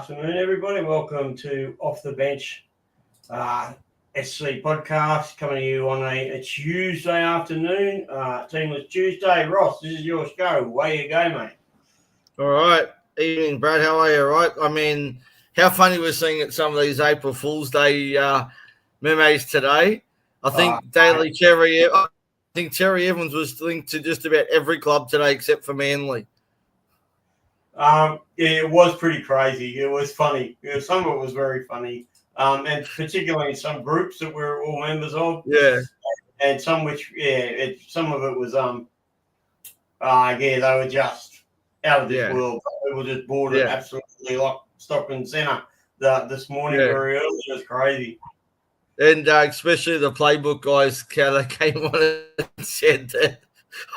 afternoon, everybody. Welcome to Off the Bench SC podcast coming to you on a Tuesday afternoon. Teamless Tuesday. Ross, this is your show. Away you go, mate. All right. Evening, Brad. How are you? All right. I mean, how funny we're seeing at some of these April Fool's Day memes today. I think Terry Evans was linked to just about every club today except for Manly. It was pretty crazy. It was funny. Some of it was very funny, and particularly in some groups that we're all members of. Yeah. And some which, some of it was, they were just out of this world. People just bored it absolutely like stock and center this morning very early. It was crazy. And especially the playbook guys, how they came on and said that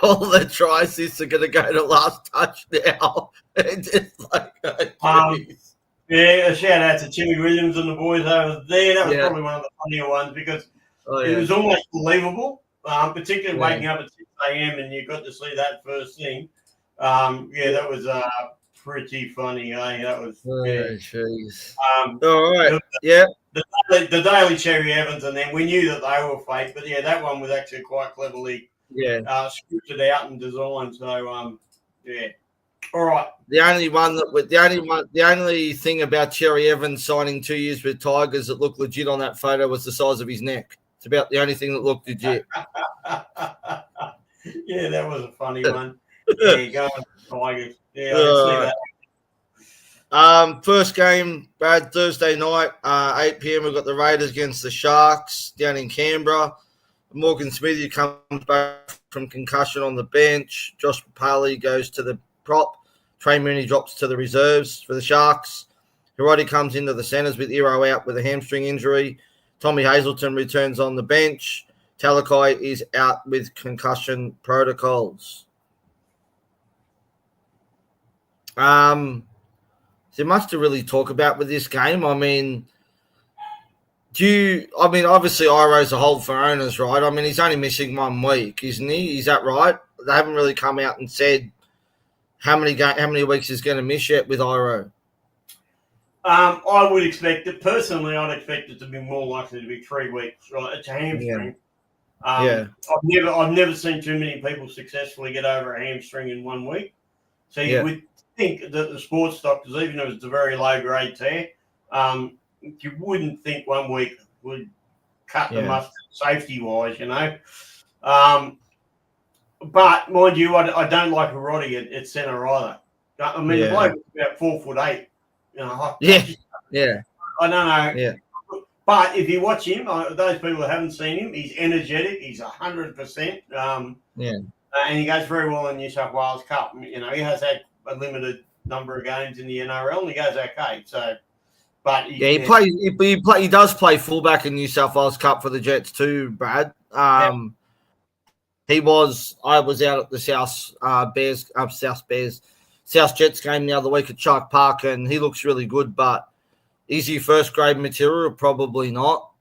all the try assists are going to go to last touch now. And just like, a shout out to Timmy Williams and the boys over there. That was probably one of the funnier ones because it was almost believable, particularly waking up at 6 a.m. and you got to see that first thing. That was pretty funny. That was jeez. All right. The Daily Cherry Evans, and then we knew that they were fake, but that one was actually quite cleverly scripted out and designed. So all right. The only thing about Cherry Evans signing 2 years with Tigers that looked legit on that photo was the size of his neck. It's about the only thing that looked legit. That was a funny one. Go on, Tigers. I see that. First game, Brad, Thursday night, 8 p.m. We've got the Raiders against the Sharks down in Canberra. Morgan Smithy comes back from concussion on the bench. Josh Papali goes to the prop. Trey Mooney drops to the reserves for the Sharks. Hiroti comes into the centres with Iro out with a hamstring injury. Tommy Hazelton returns on the bench. Talakai is out with concussion protocols. Is there much to really talk about with this game? I mean, obviously Iro's a hold for owners, right? I mean, he's only missing 1 week, isn't he? Is that right? They haven't really come out and said how many weeks he's going to miss yet with Iro. I would expect it. Personally, I'd expect it to be more likely to be 3 weeks, right? It's a hamstring. I've never seen too many people successfully get over a hamstring in 1 week. So you would think that the sports doctors, even if it's a very low grade tear, you wouldn't think 1 week would cut the mustard safety wise, But mind you, I don't like Hiroti at centre either. I mean, the bloke is about 4'8". I don't know. Yeah. But if you watch him, those people who haven't seen him, he's energetic. He's 100%. And he goes very well in New South Wales Cup. He has had a limited number of games in the NRL, and he goes okay. So, but he does play fullback in New South Wales Cup for the Jets too, Brad. I was out at the South Jets game the other week at Shark Park, and he looks really good. But is he first grade material? Probably not.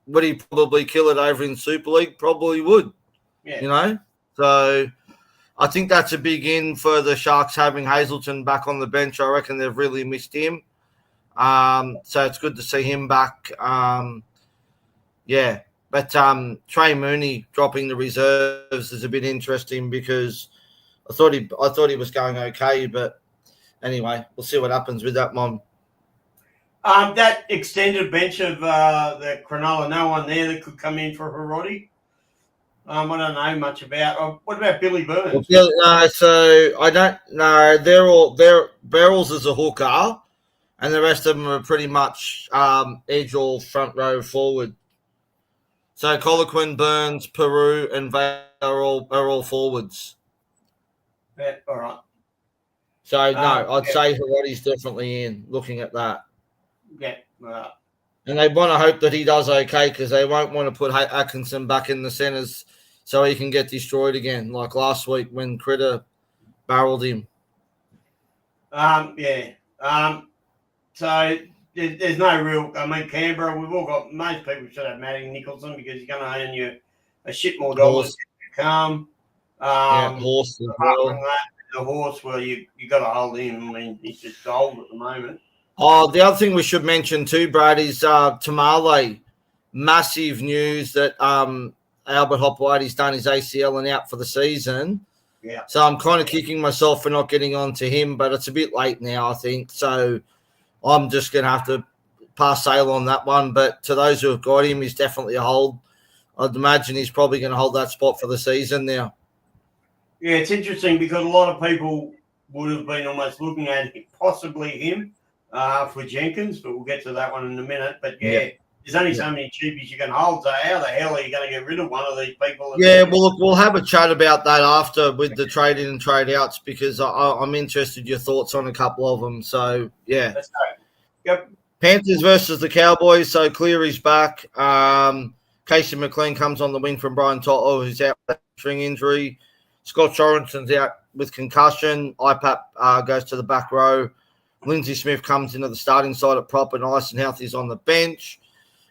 Would he probably kill it over in Super League? Probably would. So I think that's a big in for the Sharks having Hazelton back on the bench. I reckon they've really missed him. So it's good to see him back. But Trey Mooney dropping the reserves is a bit interesting because I thought he was going okay, but anyway, we'll see what happens with that one. That extended bench of the Cronulla, no one there that could come in for Hiroti. I don't know much about. What about Billy Burns? So I don't know. They're Barrels as a hooker, and the rest of them are pretty much edge or front row forward. So Colaquin, Burns, Peru, and Vale are all forwards. Yeah, all right. So I'd say Hiroti's definitely in. Looking at that. Yeah. Right. And they want to hope that he does okay because they won't want to put Atkinson back in the centres so he can get destroyed again, like last week when Critter barreled him. So there's no real. I mean, Canberra, we've all got. Most people should have Matty Nicholson because he's going to earn you a shit more dollars if you come. Horse as well. The horse, well, you got to hold him. I mean, he's just gold at the moment. Oh, the other thing we should mention too, Brad, is Tamale. Massive news that Albert Hopewadi's done his ACL and out for the season. Yeah. So I'm kind of kicking myself for not getting on to him, but it's a bit late now, I think. So I'm just going to have to pass sail on that one. But to those who have got him, he's definitely a hold. I'd imagine he's probably going to hold that spot for the season now. Yeah, it's interesting because a lot of people would have been almost looking at possibly him for Jenkins, but we'll get to that one in a minute. But there's only so many cheapies you can hold. So how the hell are you going to get rid of one of these people? Yeah, well, look, we'll have a chat about that after with the trade in and trade outs because I'm interested in your thoughts on a couple of them. So, yeah. Let's go. Yep. Panthers versus the Cowboys. So Cleary's back. Casey McLean comes on the wing from Brian Toto, who's out with a string injury. Scott Sorensen's out with concussion. IPAP goes to the back row. Lindsay Smith comes into the starting side at prop, and Eisenhuth on the bench.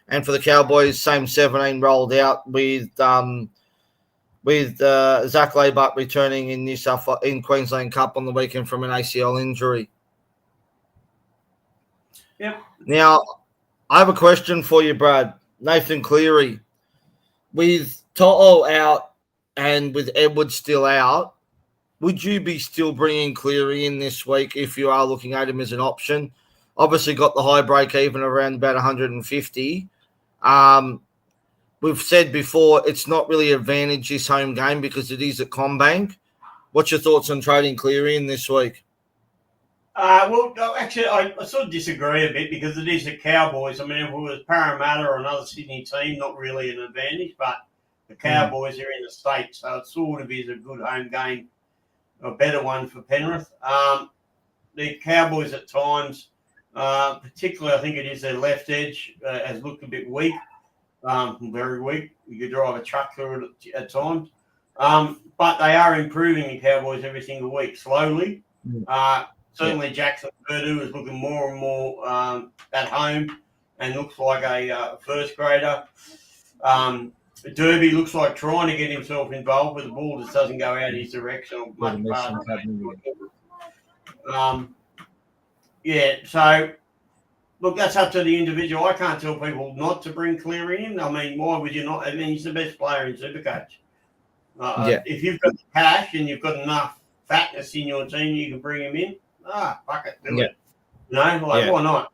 And for the Cowboys, same 17 rolled out with Zach Laybuck returning in Queensland Cup on the weekend from an ACL injury. Yep. Now, I have a question for you, Brad. Nathan Cleary, with Toto out and with Edwards still out, would you be still bringing Cleary in this week if you are looking at him as an option? Obviously got the high break even around about 150. We've said before it's not really advantage this home game because it is at CommBank. What's your thoughts on trading Cleary in this week? Well, actually, I sort of disagree a bit because it is the Cowboys. I mean, if it was Parramatta or another Sydney team, not really an advantage, but the Cowboys are in the States, so it sort of is a good home game, a better one for Penrith. The Cowboys at times, particularly I think it is their left edge, has looked a bit weak, very weak. You could drive a truck through it at times. But they are improving the Cowboys every single week, slowly. Certainly Jackson Purdue is looking more and more at home and looks like a first grader. Derby looks like trying to get himself involved, but the ball just doesn't go out his direction or much farther. So look, that's up to the individual. I can't tell people not to bring Cleary in. I mean, why would you not? I mean, he's the best player in Supercoach. If you've got the cash and you've got enough fatness in your team, you can bring him in. Fuck it, do it. Why not?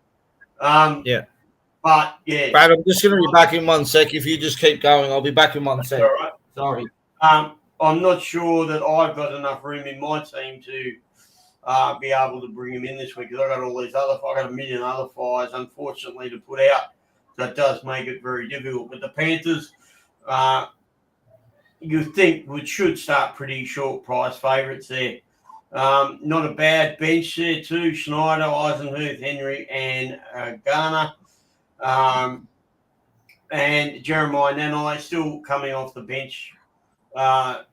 But Brad, I'm just going to be back in 1 sec. If you just keep going, I'll be back in 1 sec. All right. Sorry. I'm not sure that I've got enough room in my team to be able to bring him in this week because I've got all these I've got a million other fires, unfortunately, to put out. So it does make it very difficult. But the Panthers, you think should start pretty short price favourites there. Not a bad bench there too. Schneider, Eisenhuth, Henry, and Garner. And Jeremiah Nanai still coming off the bench. There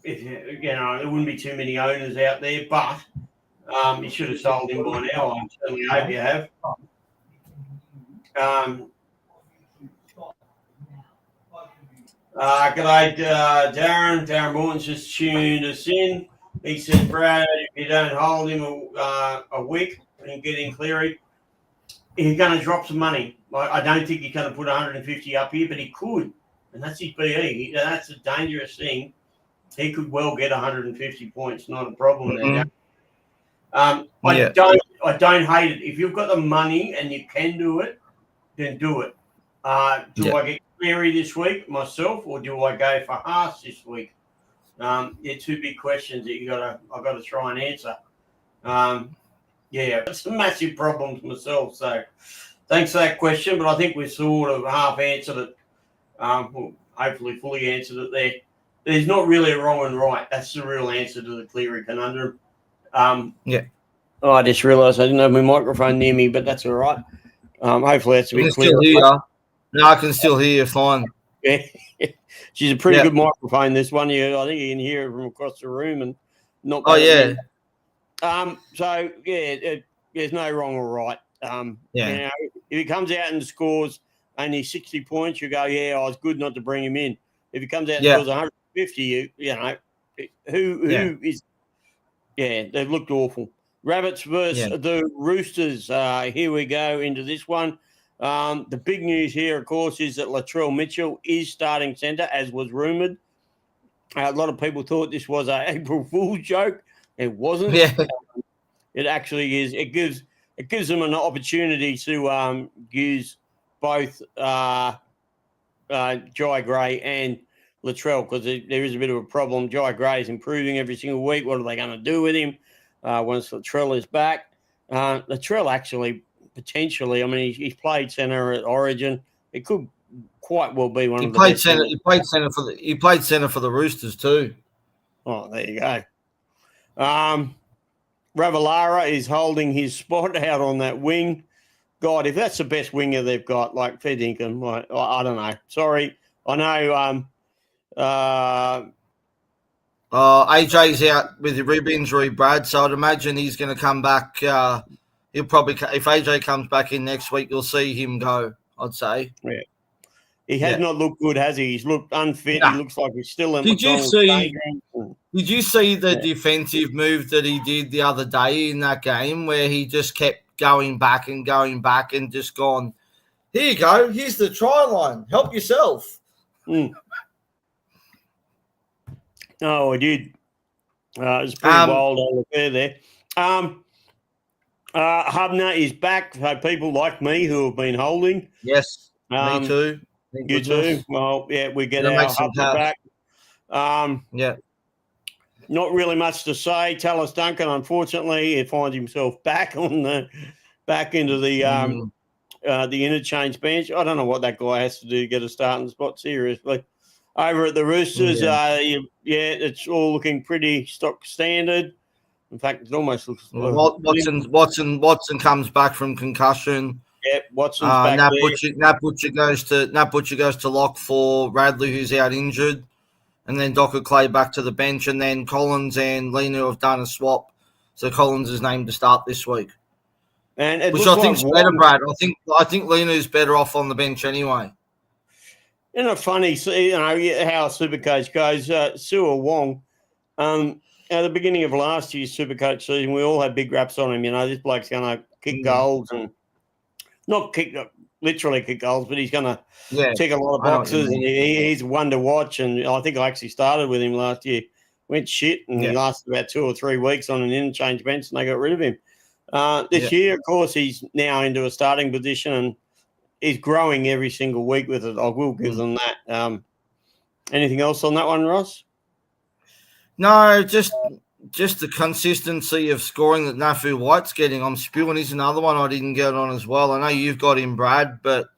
wouldn't be too many owners out there, but you should have sold him by now. I certainly hope you have. G'day, Darren. Darren Morton's just tuned us in. He said, Brad, if you don't hold him a week and get in Cleary, he's going to drop some money. I don't think he's going to put 150 up here, but he could. And that's his BE. That's a dangerous thing. He could well get 150 points, not a problem. Mm-hmm. I don't hate it. If you've got the money and you can do it, then do it. Do I get Cleary this week myself, or do I go for Haas this week? They're two big questions that I've got to try and answer. I've got some massive problems myself. So thanks for that question, but I think we've sort of half answered it. Hopefully fully answered it there. There's not really a wrong and right. That's the real answer to the Cleary conundrum. I just realised I didn't have my microphone near me, but that's all right. Hopefully that's a bit clearer. No, I can still hear you fine. Yeah. She's a pretty good microphone, this one. I think you can hear it from across the room and not bad. There's no wrong or right. If he comes out and scores only 60 points, you go, I was good not to bring him in. If he comes out and scores 150, who is they've looked awful. Rabbits versus the Roosters. Here we go into this one. The big news here, of course, is that Latrell Mitchell is starting centre, as was rumoured. A lot of people thought this was an April Fool's joke. It wasn't. Yeah. It actually is. It gives them an opportunity to use both Jai Gray and Latrell, because there is a bit of a problem. Jai Gray is improving every single week. What are they going to do with him once Latrell is back? Latrell actually potentially, I mean, he's played centre at Origin. It could quite well be one of the best. He played centre for the Roosters too. Oh, there you go. Ravalawa is holding his spot out on that wing. God, if that's the best winger they've got, like fair dinkum, I don't know. Sorry, I know. AJ's out with a rib injury, Brad. So I'd imagine he's going to come back. He'll probably, if AJ comes back in next week, you'll see him go. I'd say. Yeah. He has not looked good, has he? He's looked unfit. Nah. He looks like he's still in. Did you see the defensive move that he did the other day in that game, where he just kept going back and just gone, here you go, here's the try line, help yourself. Oh, I did. It was pretty wild all affair there. Hubner is back. So people like me who have been holding. Yes, me too. You too. Well, yeah, we get our Hubner back. Not really much to say. Tallis Duncan, unfortunately, he finds himself back into the interchange bench. I don't know what that guy has to do to get a starting spot. Seriously, over at the Roosters, it's all looking pretty stock standard. In fact, it almost looks. Watson comes back from concussion. Yeah, Watson's back there. Nat Butcher goes to lock for Radley, who's out injured. And then Docker Clay back to the bench, and then Collins and Lena have done a swap. So Collins is named to start this week, which I think's better, Brad. I think Lena's better off on the bench anyway. Isn't it funny, how Supercoach goes? Sua Wong, at the beginning of last year's Supercoach season, we all had big raps on him. This bloke's going to kick goals and not literally kick goals, but he's going to tick a lot of boxes, and he's one to watch. And I think I actually started with him last year. Went shit, and he lasted about 2 or 3 weeks on an interchange bench, and they got rid of him. This year, of course, he's now into a starting position, and he's growing every single week with it. I will give them that. Anything else on that one, Ross? No, just the consistency of scoring that Nafu White's getting. I'm spewing is another one I didn't get on as well. I know you've got him, Brad, but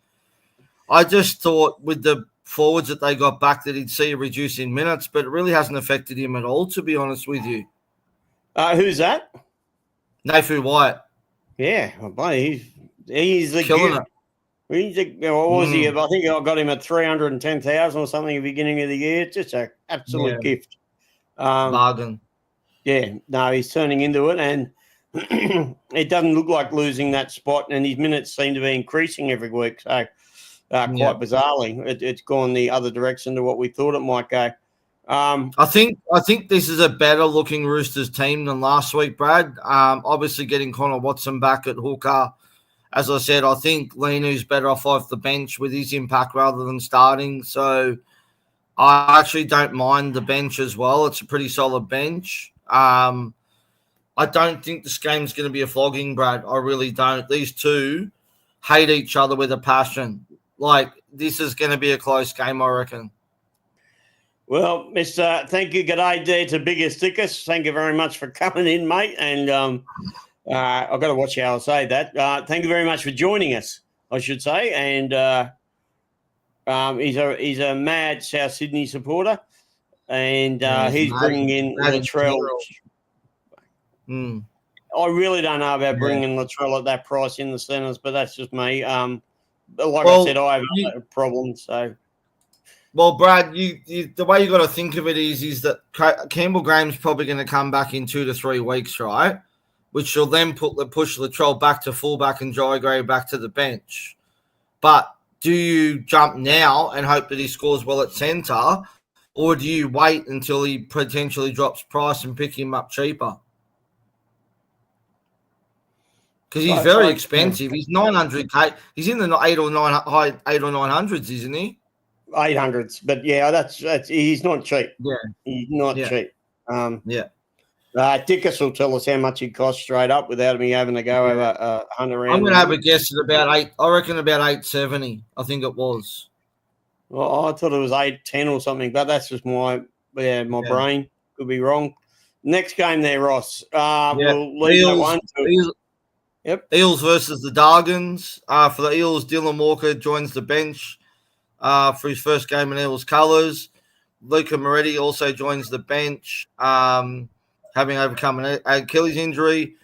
I just thought with the forwards that they got back that he'd see a reduce in minutes, but it really hasn't affected him at all, to be honest with you. Who's that? Nafu White. Yeah, he's the killing it. What was he? I think I got him at 310,000 or something at the beginning of the year. Just an absolute gift. Bargain. Yeah, no, he's turning into it, and it doesn't look like losing that spot, and his minutes seem to be increasing every week. So, quite bizarrely, it's gone the other direction to what we thought it might go. I think this is a better looking Roosters team than last week, Brad. Obviously, getting Connor Watson back at hooker. As I said, I think Lenu's better off the bench with his impact rather than starting. So I actually don't mind the bench as well. It's a pretty solid bench. I don't think this game's going to be a flogging, Brad. I really don't. These two hate each other with a passion. Like, this is going to be a close game, I reckon. Well, Mr. Thank you. G'day there to Biggest Dickus. Thank you very much for coming in, mate. And I've got to watch how I say that. Thank you very much for joining us, I should say. And he's a mad South Sydney supporter. And he's bringing in Latrell. I really don't know about bringing Latrell at that price in the centres, but that's just me. I said, I have other problems. So, well, Brad, you the way you got to think of it is that Campbell Graham's probably going to come back in 2 to 3 weeks, right? Which will then push Latrell back to fullback and Jai Gray back to the bench. But do you jump now and hope that he scores well at centre? Or do you wait until he potentially drops price and pick him up cheaper? Because he's very expensive. He's 900K. He's in the high 8 or 900s, isn't he? 800s, but yeah, that's he's not cheap. Yeah, he's not cheap. Dickus will tell us how much he costs straight up without me having to go over hunt around. I'm going to have a guess at about 8. I reckon about 870. I think it was. Well, I thought it was 810 or something, but that's just my brain could be wrong. Next game there, Ross. We'll leave that one to. Eels versus the Dargans. For the Eels, Dylan Walker joins the bench for his first game in Eels colours. Luca Moretti also joins the bench, having overcome an Achilles injury.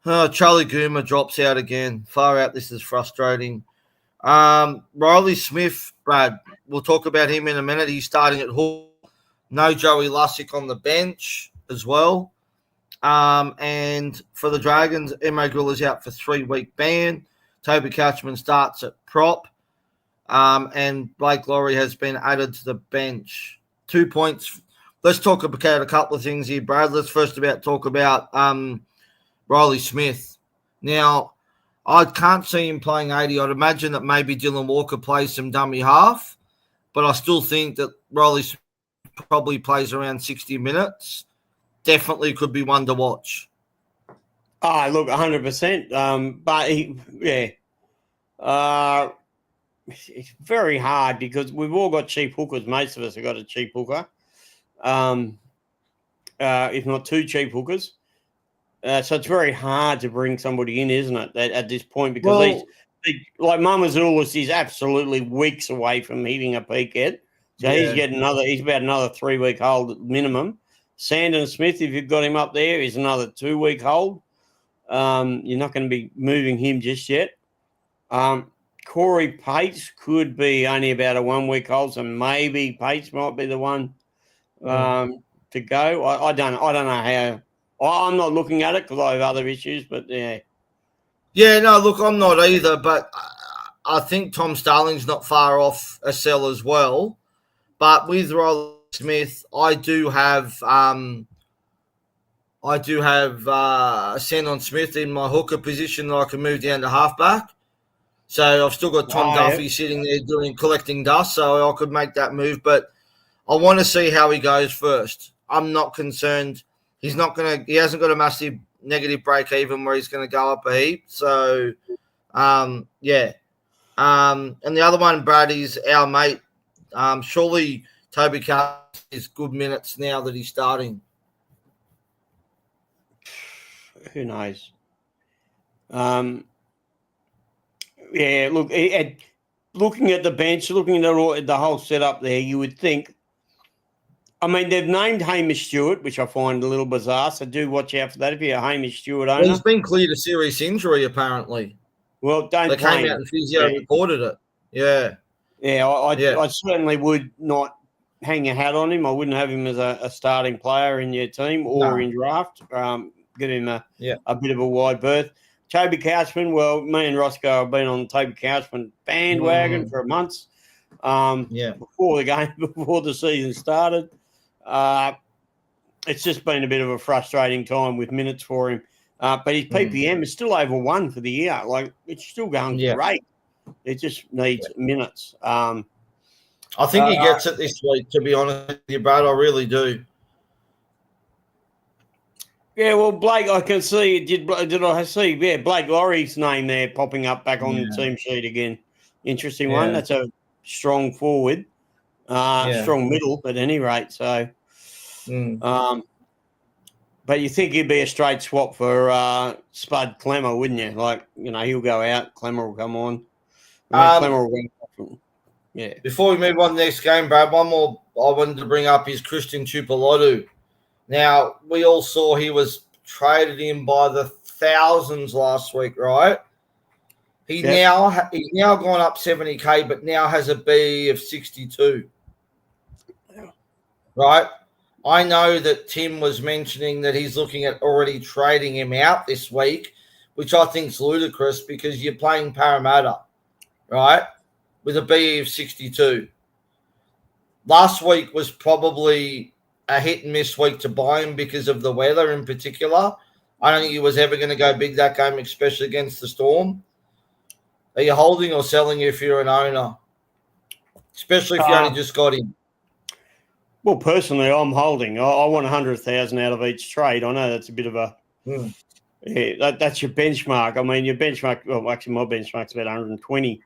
Charlie Goomer drops out again. Far out, this is frustrating. Riley Smith, Brad, we'll talk about him in a minute. He's starting at hook. No Joey Lussick on the bench as well. And for the Dragons, Emo Griller's out for 3-week ban. Toby Couchman starts at prop. And Blake Laurie has been added to the bench. 2 points. Let's talk about a couple of things here, Brad. Let's first talk about Riley Smith. Now, I can't see him playing 80. I'd imagine that maybe Dylan Walker plays some dummy half, but I still think that Riley Smith probably plays around 60 minutes. Definitely could be one to watch. Oh, look, 100%. But it's very hard because we've all got cheap hookers. Most of us have got a cheap hooker, if not 2 cheap hookers. So it's very hard to bring somebody in, isn't it, at this point? Because like Mamazoulis is absolutely weeks away from hitting a peak yet. So he's about another 3-week hold at minimum. Sandon Smith, if you've got him up there, is another 2-week hold. You're not going to be moving him just yet. Corey Pates could be only about a 1-week hold, so maybe Pates might be the one to go. I don't know how. I'm not looking at it because I have other issues, but yeah. Yeah, no, look, I'm not either, but I think Tom Starling's not far off a sell as well. But with Riley Smith, I do have Sandon Smith in my hooker position that I can move down to halfback. So I've still got Tom Duffy sitting there collecting dust, so I could make that move. But I want to see how he goes first. I'm not concerned. He hasn't got a massive negative break even where he's going to go up a heap. So, and the other one, Brad, is our mate. Surely Toby Carter is good minutes now that he's starting. Who knows? Look, looking at the bench, looking at the whole setup there, you would think. I mean, they've named Hamish Stewart, which I find a little bizarre, so do watch out for that if you're a Hamish Stewart owner. Well, he's been cleared a serious injury, apparently. Well, They came out and physio reported it. Yeah. Yeah, I certainly would not hang a hat on him. I wouldn't have him as a starting player in your team or in draft. Give him a bit of a wide berth. Toby Couchman, well, me and Rossco have been on Toby Couchman bandwagon for months. Before the season started. It's just been a bit of a frustrating time with minutes for him. But his PPM is still over 1 for the year. Like, it's still going great. It just needs minutes. I think he gets it this week, to be honest with you, Brad. I really do. Yeah, well, Blake, I can see. Did I see? Yeah, Blake Laurie's name there popping up back on the team sheet again. Interesting one. That's a strong forward. Strong middle, at any rate. So, but you think he'd be a straight swap for Spud Clemmer, wouldn't you? Like, he'll go out, Clemmer will come on. Clemmer will go. Yeah. Before we move on to the next game, Brad, one more I wanted to bring up is Christian Tuipulotu. Now, we all saw he was traded in by the thousands last week, right? He's now gone up 70K, but now has a B of 62. Right? I know that Tim was mentioning that he's looking at already trading him out this week, which I think is ludicrous because you're playing Parramatta, right, with a B of 62. Last week was probably a hit and miss week to buy him because of the weather in particular. I don't think he was ever going to go big that game, especially against the Storm. Are you holding or selling if you're an owner? Especially if you only just got him. Well, personally, I'm holding. I want 100,000 out of each trade. I know that's a bit of a that's your benchmark. I mean, your benchmark. Well, actually, my benchmark's about 120.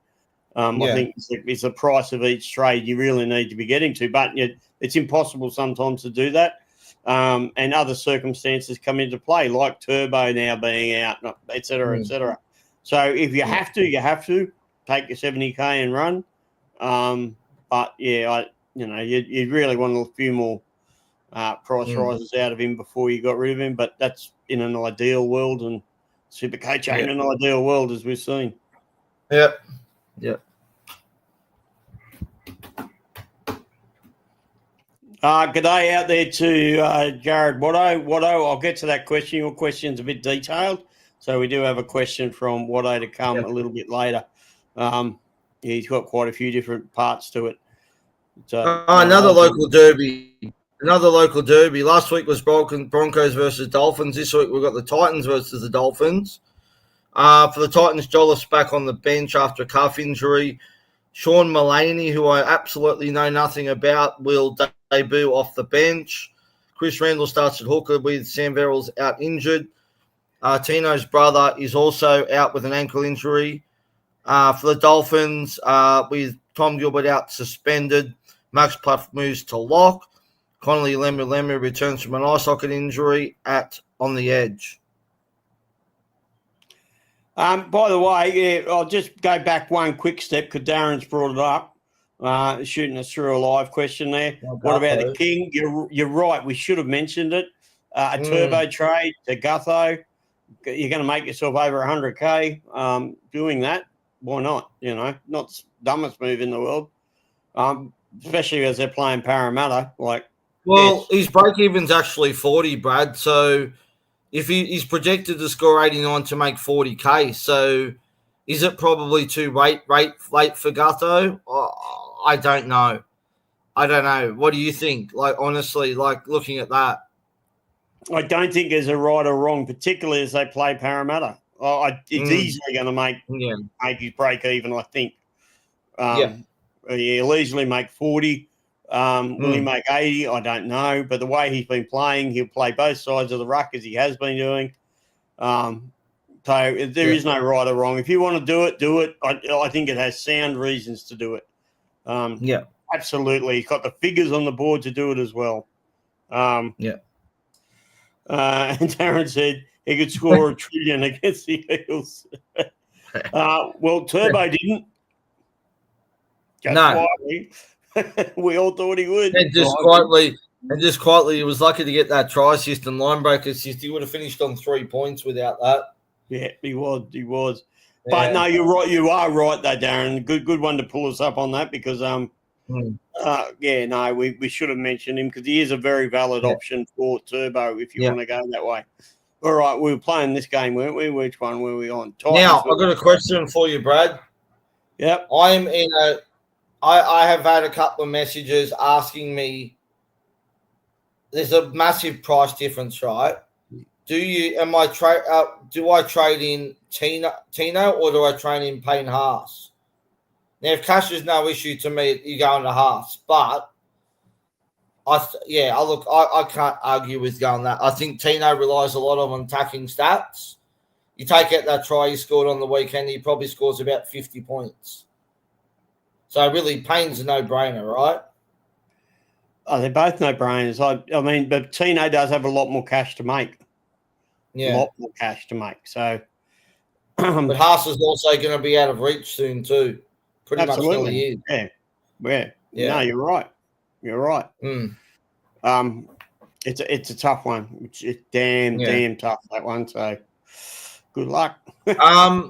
I think it's the price of each trade you really need to be getting to, but it's impossible sometimes to do that. And other circumstances come into play, like Turbo now being out, et cetera, et cetera. So if you have to, you have to take your 70K and run. But yeah, you really want a few more price rises out of him before you got rid of him. But that's in an ideal world, and Supercoach ain't an ideal world, as we've seen. Yep. G'day out there to Jared Watto. I'll get to that question. Your question's a bit detailed, so we do have a question from Watto to come a little bit later. He's got quite a few different parts to it. Another local derby. Last week was Broncos versus Dolphins. This week we've got the Titans versus the Dolphins. For the Titans, Jolliffe back on the bench after a calf injury. Sean Mullaney, who I absolutely know nothing about, will debut off the bench. Chris Randall starts at hooker with Sam Verrills out injured. Tino's brother is also out with an ankle injury. For the Dolphins, with Tom Gilbert out suspended, Max Pluff moves to lock. Connolly Lemu returns from an eye socket injury on the edge. By the way, I'll just go back one quick step because Darren's brought it up, shooting us through a live question there. What about the King? You're right. We should have mentioned it. A turbo trade to Gutho. You're going to make yourself over 100K doing that. Why not? Not the dumbest move in the world, especially as they're playing Parramatta. His break-even's actually 40, Brad. So if he's projected to score 89 to make 40K, so is it probably too late for Gutho? I don't know. What do you think? Honestly, looking at that. I don't think there's a right or wrong, particularly as they play Parramatta. It's easily going to make his break even, I think. He'll easily make 40. Will he make 80? I don't know. But the way he's been playing, he'll play both sides of the ruck as he has been doing. So there is no right or wrong. If you want to do it. I think it has sound reasons to do it. Absolutely. He's got the figures on the board to do it as well. And Darren said he could score $1 trillion against the Eagles. Well, Turbo didn't. Quietly. We all thought he would. And just quietly, he was lucky to get that try assist and line break assist. He would have finished on 3 points without that. Yeah, he was. Yeah. But no, you're right. You are right, though, Darren. Good one to pull us up on that because we should have mentioned him because he is a very valid option for Turbo if you want to go that way. All right, we were playing this game, weren't we? Which one were we on? Titans, now, I've got a question for you, Brad. Yep. I have had a couple of messages asking me, there's a massive price difference, right? Do I trade in Tino or do I trade in Payne Haas? Now, if cash is no issue to me, you go into Haas, but I can't argue with going that. I think Tino relies a lot on attacking stats. You take out that try he scored on the weekend, he probably scores about 50 points. So really, Payne's a no-brainer, right? Oh, they're both no-brainers. I mean, but Tino does have a lot more cash to make. Yeah. A lot more cash to make. So, but Haas is also going to be out of reach soon too. Pretty absolutely. Much nearly is. Yeah. No, you're right. It's a tough one. It's damn tough, that one. So, good luck. I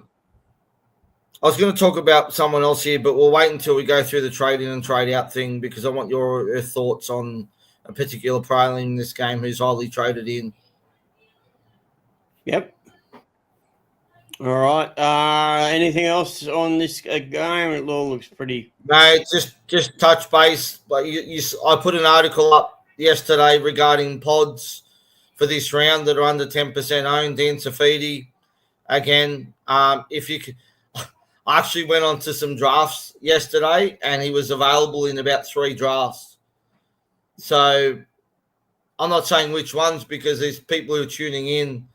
was going to talk about someone else here, but we'll wait until we go through the trade-in and trade-out thing because I want your thoughts on a particular player in this game who's highly traded in. Yep. All right. Anything else on this game? It all looks pretty. No, just touch base. Like I put an article up yesterday regarding pods for this round that are under 10% owned. Dan Safidi, again, if you could. I actually went on to some drafts yesterday, and he was available in about 3 drafts. So I'm not saying which ones because there's people who are tuning in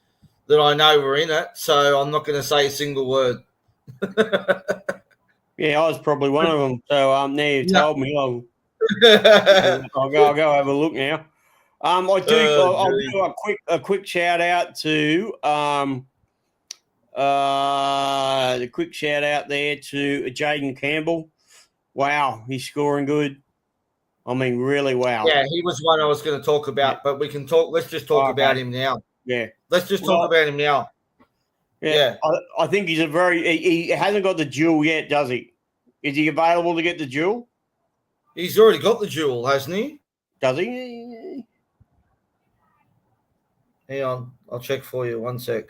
that I know were in it. So I'm not going to say a single word. Yeah, I was probably one of them. So now you've told me, I'll go have a look now. I'll do a quick shout out to the quick shout out there to Jaden Campbell. Wow, he's scoring good. I mean, really wow. Yeah, he was one I was going to talk about, but we can talk. Let's just talk about him now. Yeah, let's just talk about him now. Yeah. I think he's he hasn't got the duel yet, does he? Is he available to get the duel? He's already got the duel, hasn't he? Does he? Hang on, I'll check for you. 1 sec.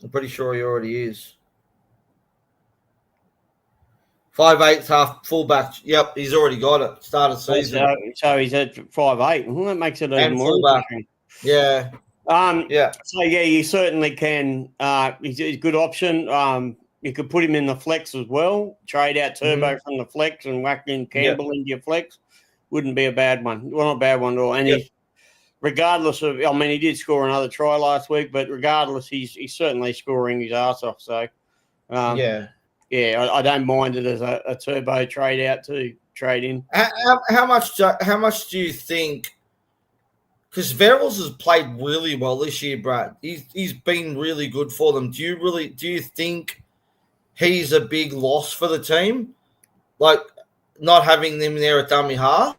I'm pretty sure he already is. 5'8", half fullback. Yep, he's already got it. Start of season. So he's at 5'8". Well, that makes it even more interesting. Yeah. So you certainly can. He's a good option. You could put him in the flex as well. Trade out Turbo from the flex and whack in Campbell into your flex. Wouldn't be a bad one. Well, not a bad one at all. And he's, regardless of, I mean, he did score another try last week, but regardless, he's certainly scoring his ass off. So, I don't mind it as a Turbo trade out to trade in. How much do you think? Because Verrills has played really well this year, Brad. He's been really good for them. Do you think he's a big loss for the team? Like not having them there at dummy half?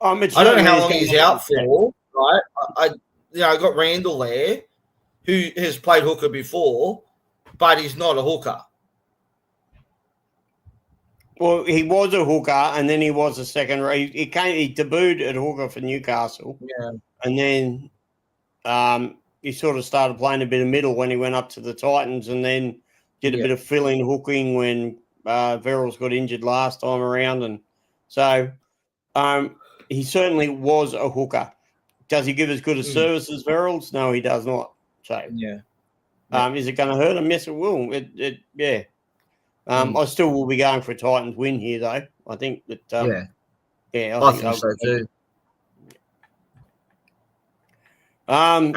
I don't know how long he's out for, right? I got Randall there, who has played hooker before, but he's not a hooker. Well, he was a hooker, and then he was a second. He debuted at hooker for Newcastle, and then he sort of started playing a bit of middle when he went up to the Titans, and then did a bit of fill-in hooking when Verrills got injured last time around, and so he certainly was a hooker. Does he give as good a service as Verrills? No, he does not. So is it going to hurt him? Yes, it will. I still will be going for a Titans win here, though. I think that. I think so too. One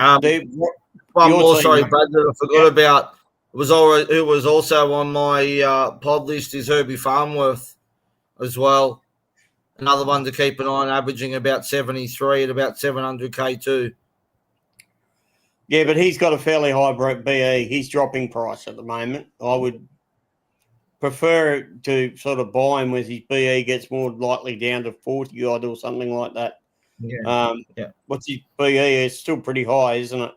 more, sorry, Brad, that I forgot about. Who was also on my pod list is Herbie Farnworth as well. Another one to keep an eye on, averaging about 73 at about 700K too. Yeah, but he's got a fairly high BE. He's dropping price at the moment. I would prefer to sort of buy him as his BE gets more likely down to 40 odd or something like that. What's his BE? It's still pretty high, isn't it?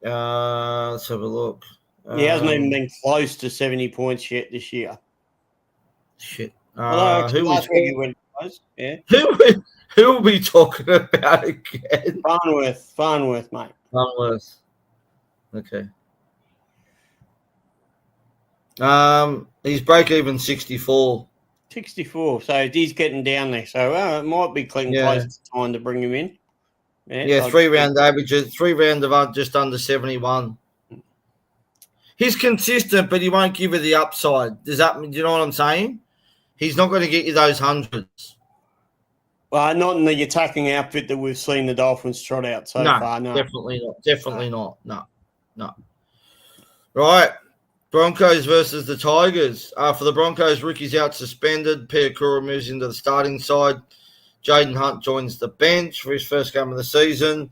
Let's have a look. He hasn't even been close to 70 points yet this year. Shit. Last week he went close. Yeah. Who are we talking about again? Farnworth, mate. Farnworth. Okay. He's break even 64. 64. So he's getting down there. So it might be close to time to bring him in. Yeah, 3 round averages, 3 round of just under 71. He's consistent, but he won't give you the upside. Do you know what I'm saying? He's not going to get you those hundreds. Not in the attacking outfit that we've seen the Dolphins trot out so far. No, definitely not. Definitely not. No. Right. Broncos versus the Tigers. For the Broncos, Ricky's out suspended. Piakura moves into the starting side. Jaden Hunt joins the bench for his first game of the season.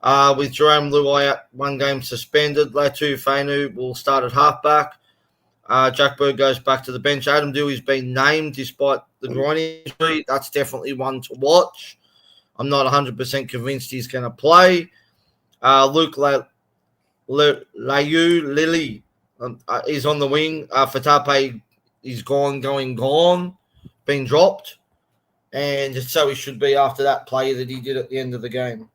With Jerome Luai out 1 game suspended, Latu Fainu will start at halfback. Jack Bird goes back to the bench. Adam Dewey's been named despite the groin injury. That's definitely one to watch. I'm not 100% convinced he's going to play. Luke Lily is on the wing. Fatape is gone, been dropped. And so he should be after that play that he did at the end of the game.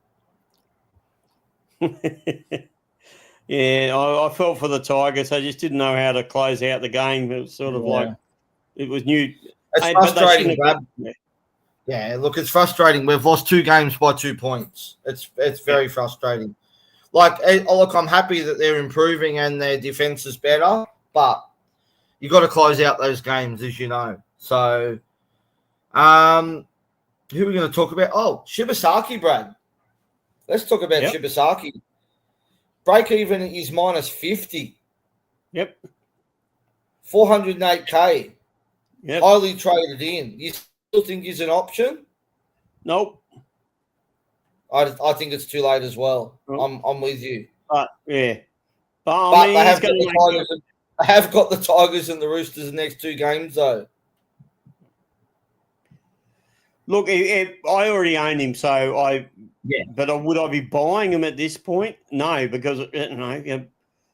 I felt for the Tigers. I just didn't know how to close out the game. It was sort of like it was new. It's frustrating, Brad. Yeah, look, it's frustrating. We've lost 2 games by 2 points. It's very frustrating. Look, I'm happy that they're improving and their defense is better, but you got to close out those games, as you know. So, who are we going to talk about? Oh, Shibasaki, Brad. Let's talk about Shibasaki. Break even is minus 50. Yep. 408K. Yep. Highly traded in. You still think he's an option? Nope. I think it's too late as well. Nope. I'm with you. But yeah. But they have got the Tigers and the Roosters the next 2 games though. Look, I already own him, so But would I be buying him at this point? No, because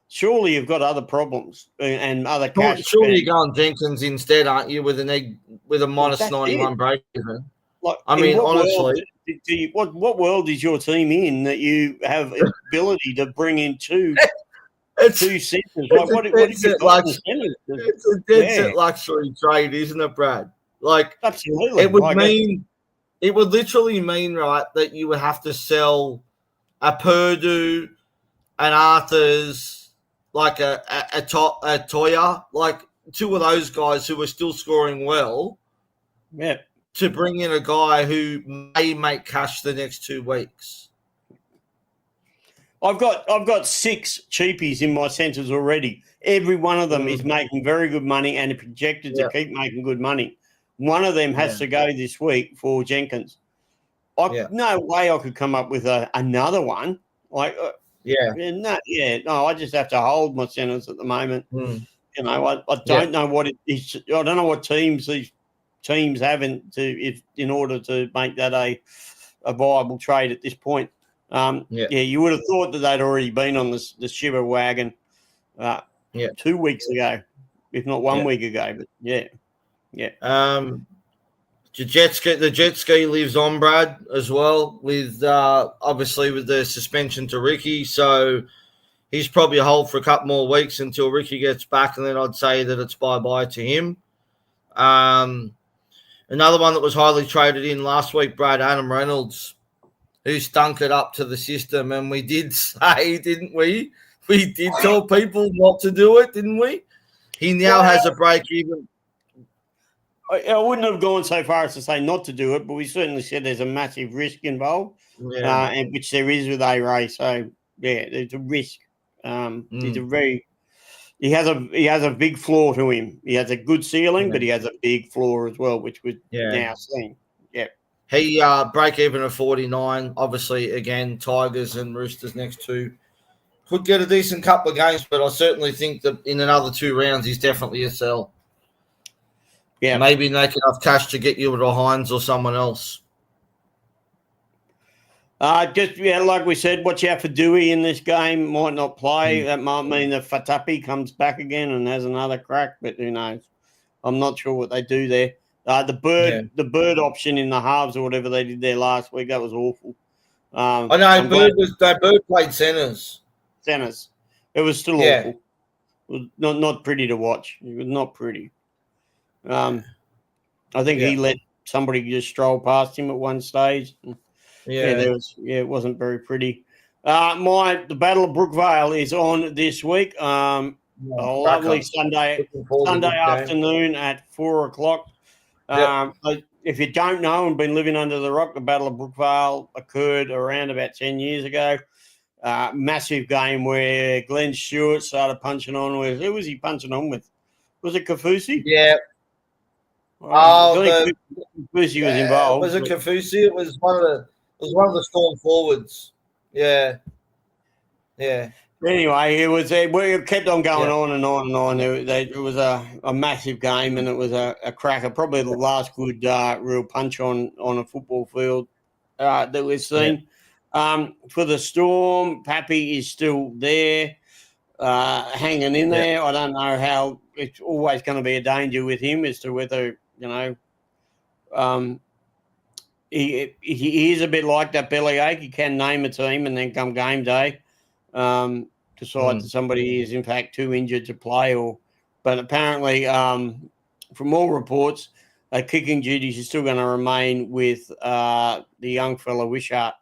surely you've got other problems and other cash. Surely you're going Jenkins instead, aren't you? With a minus 91 break even. Like, honestly, what world is your team in that you have ability to bring in two centres? Like, it's a dead set luxury trade, isn't it, Brad? Like, absolutely, it would literally mean, right, that you would have to sell a Purdue, an Arthurs, like a Toya, like 2 of those guys who are still scoring well. Yeah. To bring in a guy who may make cash the next 2 weeks. I've got 6 cheapies in my centres already. Every one of them is making very good money and projected to keep making good money. One of them has to go this week for Jenkins. No way I could come up with another one. Like, I just have to hold my centres at the moment. You know, I don't know what it is. I don't know what teams these teams have in order to make that a viable trade at this point. You would have thought that they'd already been on the Shiver wagon 2 weeks ago, if not 1 week ago. But the jet ski lives on, Brad, as well, with obviously with the suspension to Ricky. So he's probably a hold for a couple more weeks until Ricky gets back, and then I'd say that it's bye-bye to him. Another one that was highly traded in last week, Brad, Adam Reynolds, who stunk it up to the system. And we did say, didn't we? We did tell people not to do it, didn't we? He now has a break even. I wouldn't have gone so far as to say not to do it, but we certainly said there's a massive risk involved, and which there is with A-Ray. So, there's a risk. He has a big flaw to him. He has a good ceiling, but he has a big flaw as well, which we're now seeing. Yeah. He break even at 49. Obviously, again, Tigers and Roosters next 2. Could get a decent couple of games, but I certainly think that in another 2 rounds, he's definitely a sell. Yeah. Maybe make enough cash to get you with a Hines or someone else. Like we said, watch out for Dewey in this game. Might not play. That might mean that Fatapi comes back again and has another crack, but who knows? I'm not sure what they do there. The bird option in the halves or whatever they did there last week, that was awful. I know Bird played centers. It was still awful. It was not pretty to watch. It was not pretty. I think he let somebody just stroll past him at one stage. It wasn't very pretty. The Battle of Brookvale is on this week. A lovely Sunday afternoon at 4:00. If you don't know and been living under the rock, the Battle of Brookvale occurred around about 10 years ago. Massive game where Glenn Stewart started punching on with. Who was he punching on with? Was it Kafusi? Yeah. Kafusi was involved. Was it Kafusi? It was one of the Storm forwards. Yeah. Anyway, it kept on going on and on and on. It was a massive game, and it was a cracker. Probably the last good real punch on a football field that we've seen. For the Storm, Pappy is still there, hanging in there. I don't know how. It's always going to be a danger with him as to whether he is a bit like that bellyache. He can name a team and then come game day, decide that somebody is in fact too injured to play. But apparently, from all reports, kicking duties is still going to remain with the young fella Wishart.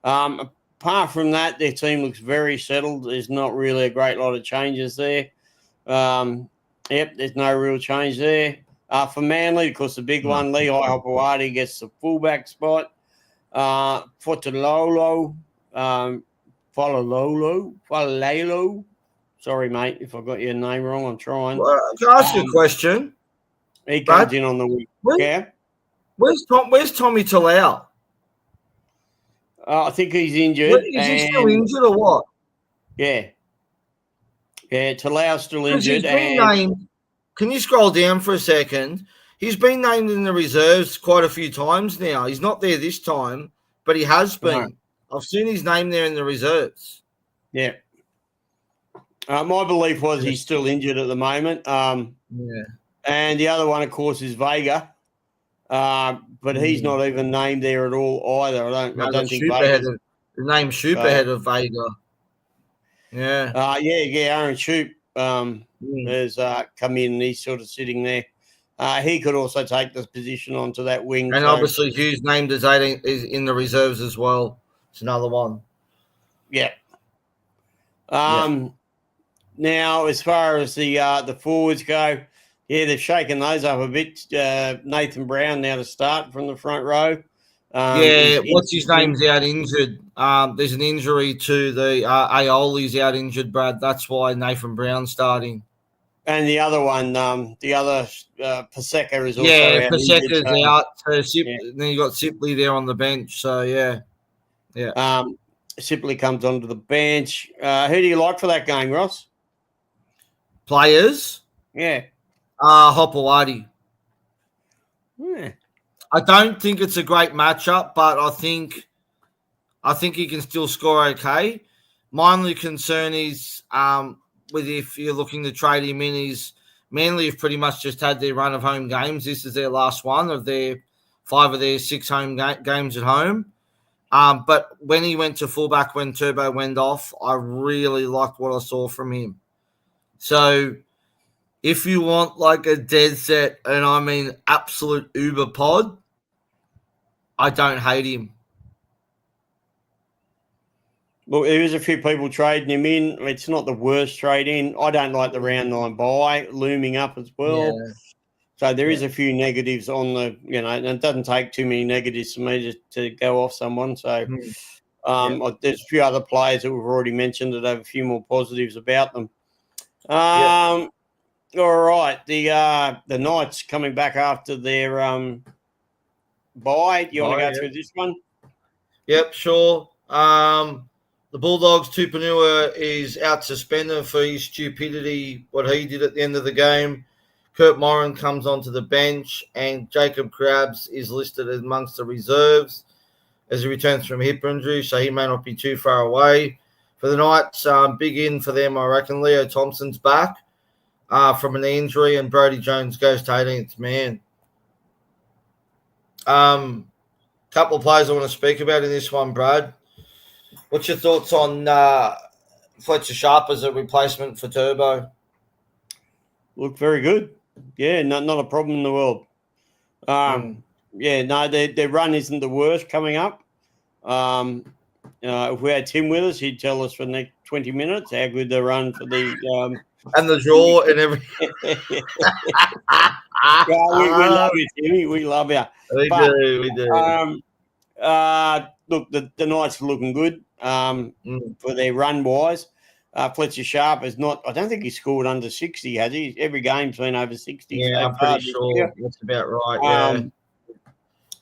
Apart from that, their team looks very settled. There's not really a great lot of changes there. There's no real change there. For Manly, of course, the big one, Lehigh Hopewadi gets the fullback spot. Falalolo. Sorry, mate, if I got your name wrong. I'm trying. Well, can I ask you a question? He comes in on the week. Where's Tommy Talau? I think he's injured. Is he still injured or what? Yeah. Yeah, Talau's still injured. He's been named. Can you scroll down for a second? He's been named in the reserves quite a few times now. He's not there this time, but he has been. No. I've seen his name there in the reserves. Yeah. My belief was he's still injured at the moment. Yeah. And the other one, of course, is Vega. But he's not even named there at all either. I don't think Vega's. The name Shoop ahead of Vega. Yeah. Aaron Shoop has come in and he's sort of sitting there. He could also take this position onto that wing. And obviously Hughes named as 18 is in the reserves as well. It's another one. Yeah. Now, as far as the forwards go, they've shaken those up a bit. Nathan Brown now to start from the front row. What's his name's out injured. There's an injury to the Aoli's out injured, Brad. That's why Nathan Brown's starting. And the other one, Paseka is also out. Paseka's out. Then you got Sipley there on the bench. So, yeah. Sipley comes onto the bench. Who do you like for that game, Ross? Players? Yeah. Hopewadi. Yeah. I don't think it's a great matchup, but I think he can still score okay. My only concern is with if you're looking to trade him in is Manly have pretty much just had their run of home games. This is their last one of their 5 of their 6 home games at home. But when he went to fullback when Turbo went off, I really liked what I saw from him. So if you want like a dead set, and I mean absolute uber pod, I don't hate him. Well, there is a few people trading him in. It's not the worst trade in. I don't like the round 9 buy looming up as well. Yeah. So there is a few negatives on the, and it doesn't take too many negatives for me to go off someone. So there's a few other players that we've already mentioned that have a few more positives about them. All right, the Knights coming back after their bye. You want to go through this one? Yep, sure. The Bulldogs, Tupanua is out suspended for his stupidity, what he did at the end of the game. Kurt Moran comes onto the bench, and Jacob Krabs is listed amongst the reserves as he returns from hip injury, so he may not be too far away. For the Knights, big in for them, I reckon. Leo Thompson's back from an injury, and Brodie Jones goes to 18th man. Couple of players I want to speak about in this one, Brad. What's your thoughts on Fletcher Sharp as a replacement for Turbo? Look very good. Yeah, not a problem in the world. Their run isn't the worst coming up. If we had Tim with us, he'd tell us for the next 20 minutes how good the run for the and the draw and everything. We love you, Timmy. We love you. We do. Look, the Knights are looking good for their run wise. Fletcher Sharp is not. I don't think he scored under 60, has he? Every game's been over 60. Yeah, I'm pretty sure that's about right. Yeah.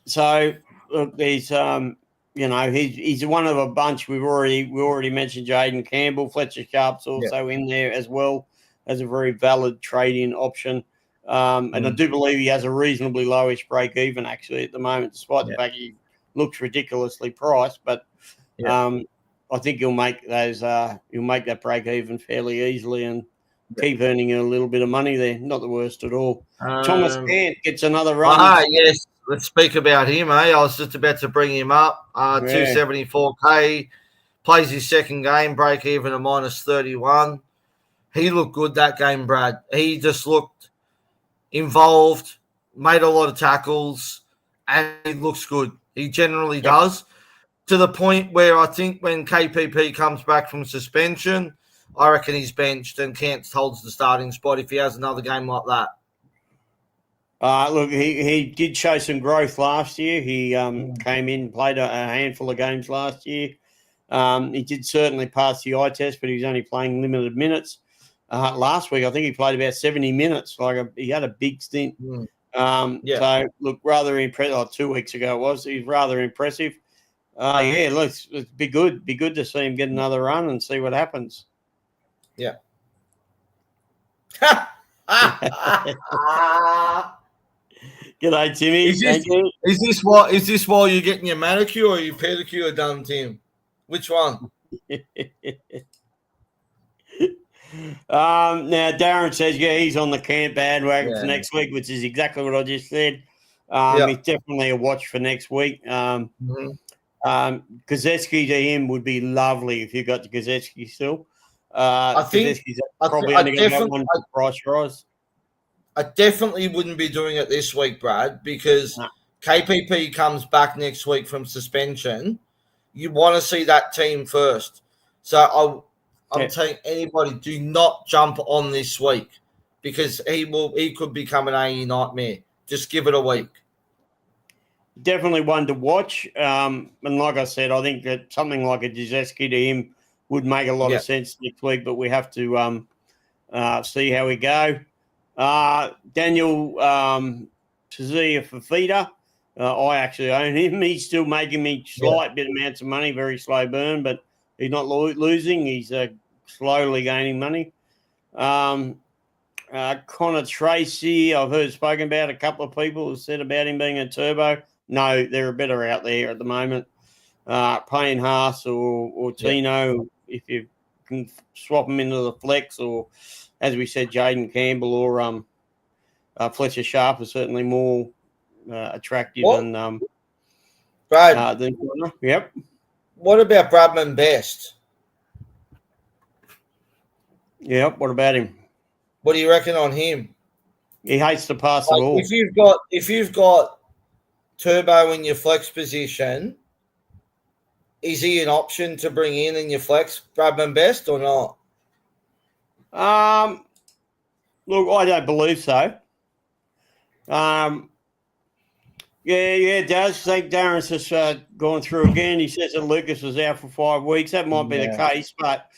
So look, there's he's one of a bunch. We already mentioned Jaden Campbell. Fletcher Sharp's also in there as well as a very valid trade-in option. And I do believe he has a reasonably lowish break even actually at the moment, despite the fact he looks ridiculously priced. But I think he'll make those. He'll make that break even fairly easily and keep earning a little bit of money there. Not the worst at all. Thomas Ant gets another run. Yes. Let's speak about him, I was just about to bring him up. 274K, plays his second game, break even at -31. He looked good that game, Brad. He just looked involved, made a lot of tackles, and he looks good. He generally does. To the point where I think when KPP comes back from suspension, I reckon he's benched and Kent holds the starting spot if he has another game like that. Look, he did show some growth last year. He came in, played a handful of games last year. He did certainly pass the eye test, but he was only playing limited minutes. Last week, I think he played about 70 minutes. He had a big stint. So, look, rather impressive. 2 weeks ago it was. He's rather impressive. Look, it'd be good. Be good to see him get another run and see what happens. Yeah. G'day, Timmy. Is this while you're getting your manicure or your pedicure done, Tim? Which one? Now Darren says, he's on the camp bandwagon for next week, which is exactly what I just said. He's definitely a watch for next week. Gazetski to him would be lovely if you got the Gazetski still. I think probably only got that one price rise. I definitely wouldn't be doing it this week, Brad, because KPP comes back next week from suspension. You want to see that team first. So I'm telling anybody, do not jump on this week because he could become an AE nightmare. Just give it a week. Definitely one to watch. And like I said, I think that something like a Dzizeski to him would make a lot of sense next week, but we have to see how we go. Daniel Tazia Fafita, I actually own him. He's still making me slight bit amounts of money, very slow burn, but he's not losing. He's slowly gaining money. Connor Tracy, I've heard spoken about. A couple of people have said about him being a turbo. No, there are better out there at the moment. Payne Haas or Tino, if you can swap them into the flex, or as we said, Jaden Campbell or Fletcher Sharp is certainly more attractive than Brad. Yep. What about Bradman Best? Yep. What about him? What do you reckon on him? He hates to pass the ball. If you've got Turbo in your flex position, is he an option to bring in your flex, Bradman Best, or not? Look, I don't believe so. It does. I think Darren's just gone through again. He says that Lucas was out for 5 weeks. That might be the case, but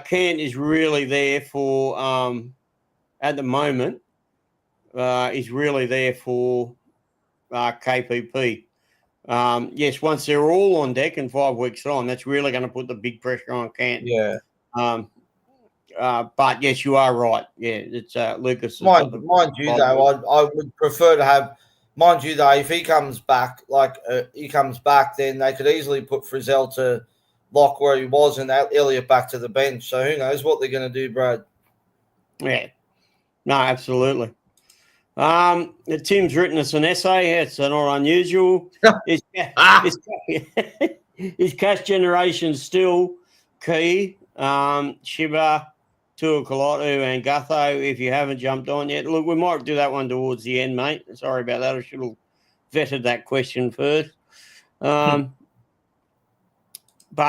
Kent is really there for, at the moment, is really there for KPP. Yes, once they're all on deck in 5 weeks' time, that's really going to put the big pressure on Kent. Yeah. But yes, you are right. Yeah, it's Lucas. Mind you, though, I would prefer to have. Mind you, though, if he comes back, then they could easily put Frizzell to lock where he was and Elliott back to the bench. So who knows what they're going to do, Brad? Yeah. No, absolutely. Tim's written us an essay. It's not unusual. Is cash generation still key? Shiba, Tuakolatu and Gutho, if you haven't jumped on yet. Look, we might do that one towards the end, mate. Sorry about that. I should have vetted that question first. But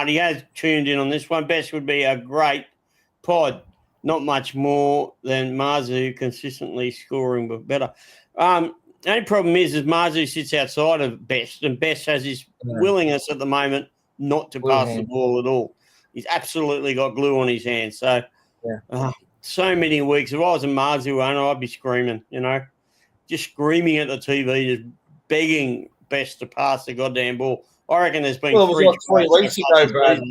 he has tuned in on this one. Best would be a great pod. Not much more than Marzu consistently scoring, but better. The only problem is Marzu sits outside of Best, and Best has his willingness at the moment not to pass the ball at all. He's absolutely got glue on his hands. So, so many weeks. If I was a Marzu owner, I'd be screaming, just screaming at the TV, just begging Best to pass the goddamn ball. I reckon there's been 3 weeks ago, Brad.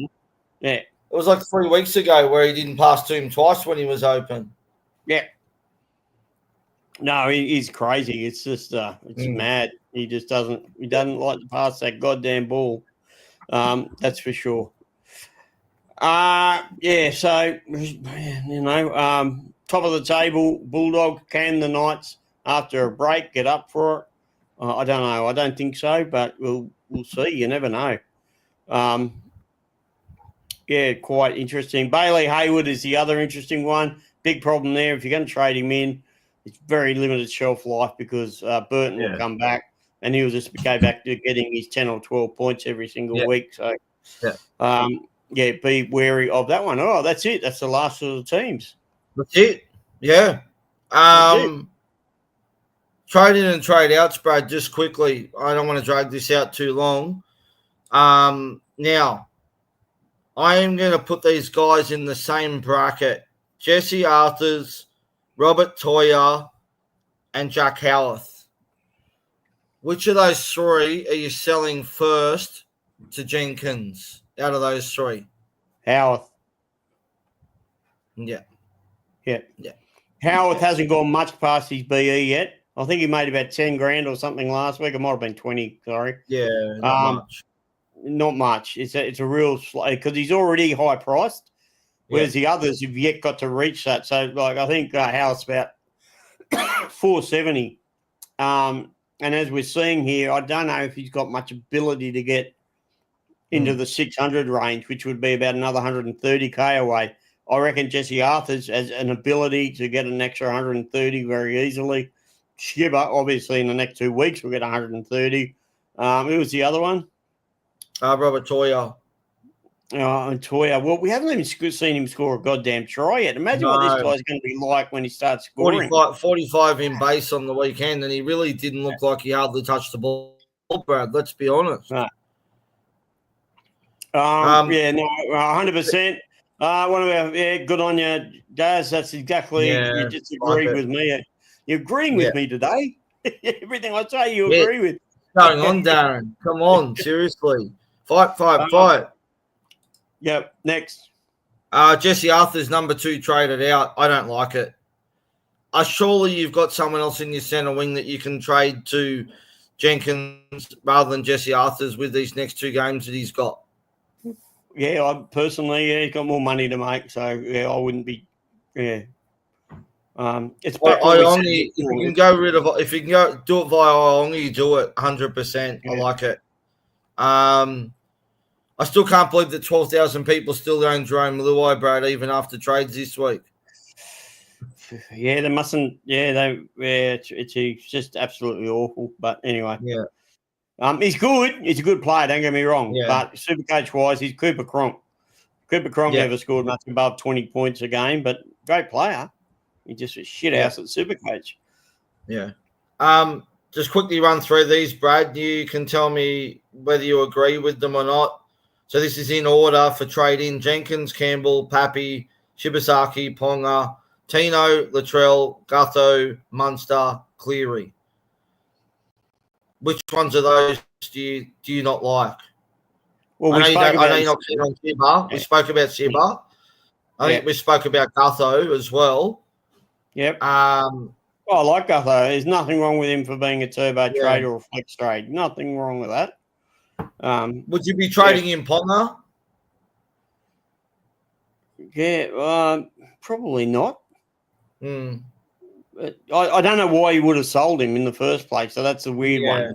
Yeah. It was like 3 weeks ago where he didn't pass to him twice when he was open. Yeah. No, he's crazy. It's just it's mad. He just doesn't like to pass that goddamn ball. That's for sure. So top of the table, Bulldog. Can the Knights after a break get up for it? I don't know. I don't think so, but we'll see. You never know. Quite interesting. Bailey Hayward is the other interesting one. Big problem there. If you're going to trade him in, it's very limited shelf life because Burton will come back and he'll just go back to getting his 10 or 12 points every single week. So, be wary of that one. Oh, that's it. That's the last of the teams. That's it. Yeah. Trade in and trade outs, Brad, just quickly. I don't want to drag this out too long. Now, I am going to put these guys in the same bracket. Jesse Arthurs, Robert Toya, and Jack Howarth. Which of those three are you selling first to Jenkins out of those three? Howarth. Yeah. Howarth hasn't gone much past his BE yet. I think he made about 10 grand or something last week. It might have been 20, sorry. Yeah, not much. Not much. It's a real because he's already high priced, whereas the others have yet got to reach that. So, like, I think Howarth's about 470. And as we're seeing here, I don't know if he's got much ability to get into the 600 range, which would be about another 130K away. I reckon Jesse Arthurs has an ability to get an extra 130 very easily. Shibber, obviously, in the next 2 weeks, we'll get 130. Who was the other one? Robert Toya. And Toya. Well, we haven't even seen him score a goddamn try yet. Imagine what this guy's going to be like when he starts scoring. 45 in base on the weekend, and he really didn't look like he hardly touched the ball, Brad. Let's be honest. No. 100%. One of our, good on you, Daz. That's exactly, you just agreed with me. You're agreeing with me today. Everything I say, you agree with. What's going on, Darren? Come on, seriously. Fight. Yep, next. Jesse Arthur's number 2 traded out. I don't like it. Surely you've got someone else in your centre wing that you can trade to Jenkins rather than Jesse Arthur's with these next 2 games that he's got. Yeah, I personally, he's got more money to make, so I wouldn't be. Yeah, it's. If you can do it via Iongi, do it 100%. I like it. I still can't believe that 12,000 people still own Jerome Luai, Brad, even after trades this week. Yeah, they mustn't. Yeah, it's just absolutely awful. But anyway, he's good. He's a good player. Don't get me wrong. Yeah. But Supercoach wise, he's Cooper Cronk. Cooper Cronk never scored much above 20 points a game, but great player. He's just a shit house at Supercoach. Yeah. Just quickly run through these, Brad. You can tell me whether you agree with them or not. So this is in order for trade-in: Jenkins, Campbell, Pappy, Shibasaki, Ponga, Tino, Latrell, Gutho, Munster, Cleary. Which ones of those do you not like? Well, I know you're not keen on Shibba. We spoke about Shibba. I think we spoke about Gutho as well. Yep. I like Gutho. There's nothing wrong with him for being a turbo trade or a flex trade. Nothing wrong with that. Would you be trading in Ponga? Yeah, probably not. But I don't know why you would have sold him in the first place. So that's a weird one.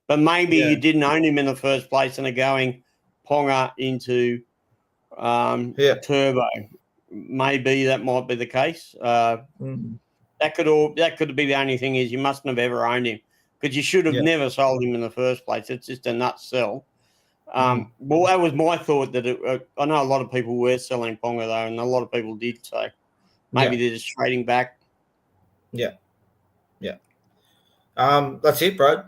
But maybe you didn't own him in the first place and are going Ponga into turbo. Maybe that might be the case. That could be the only thing is you mustn't have ever owned him because you should have never sold him in the first place. It's just a nut sell. Well, that was my thought that I know a lot of people were selling Ponga though, and a lot of people did. So maybe they're just trading back. Yeah. That's it, bro.